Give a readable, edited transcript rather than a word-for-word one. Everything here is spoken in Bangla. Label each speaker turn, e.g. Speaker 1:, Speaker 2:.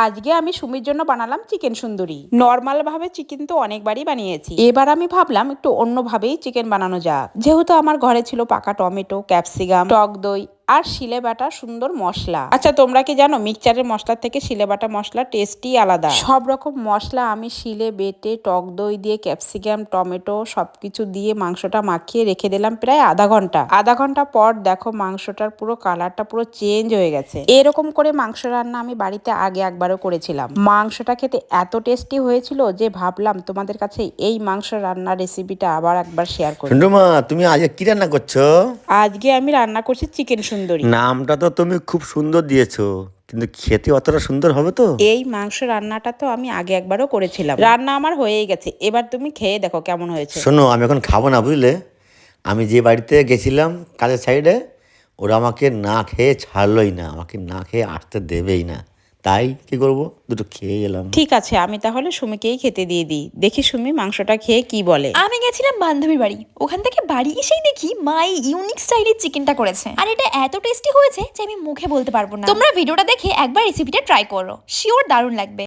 Speaker 1: আজকে আমি সুমির জন্য বানালাম চিকেন সুন্দরী। নর্মাল ভাবে চিকেন তো অনেকবারই বানিয়েছি, এবার আমি ভাবলাম একটু অন্যভাবেই চিকেন বানানো যাক। যেহেতু আমার ঘরে ছিল পাকা টমেটো, ক্যাপসিকাম, টক দই আর শিলে বাটা সুন্দর মশলা। আচ্ছা, তোমরা কি জানো মিক্সচারের মশলার থেকে শিলে বাটা মশলার টেস্টই আলাদা। সব রকম মশলা আমি শিলে বেটে টক দই দিয়ে ক্যাপসিকাম, টমেটো সবকিছু দিয়ে মাংসটা মাখিয়ে রেখে দিলাম প্রায় আধা ঘন্টা পর দেখো মাংসটার পুরো কালারটা পুরো চেঞ্জ হয়ে গেছে। এরকম করে মাংস রান্না আমি বাড়িতে আগে একবারও করেছিলাম। মাংসটা খেতে এত টেস্টি হয়েছিল যে ভাবলাম তোমাদের কাছে এই মাংস রান্নার রেসিপিটা আবার একবার শেয়ার করি।
Speaker 2: মা, তুমি আজকে কি রান্না করছো?
Speaker 1: আজকে আমি রান্না করছি চিকেন সুন্দরী।
Speaker 2: নামটা তো তুমি খুব সুন্দর দিয়েছো, কিন্তু খেতে অতটা সুন্দর হবে তো?
Speaker 1: এই মাংস রান্নাটা তো আমি আগে একবারও করেছিলাম, রান্না আমার হয়েই গেছে। এবার তুমি খেয়ে দেখো কেমন হয়েছে।
Speaker 2: শোনো, আমি এখন খাবো না, বুঝলে? আমি যে বাড়িতে গেছিলাম কাজের সাইডে, ওরা আমাকে না খেয়ে ছাড়লোই না, আমাকে না খেয়ে আসতে দেবেই না। তাই কি করব, দুটো খেয়ে এলাম।
Speaker 1: ঠিক আছে, আমি তাহলে সুমিকেই খেতে দিয়ে দিই। দেখি সুমি মাংসটা খেয়ে কি বলে।
Speaker 3: আমি গেছিলাম বান্ধবীর বাড়ি, ওখান থেকে বাড়ি এসেই দেখি মা এই ইউনিক স্টাইলের চিকেনটা করেছে, আর এটা এত টেস্টি হয়েছে যে আমি মুখে বলতে পারবো না। তোমরা ভিডিওটা দেখে একবার রেসিপিটা ট্রাই করো, শিওর দারুণ লাগবে।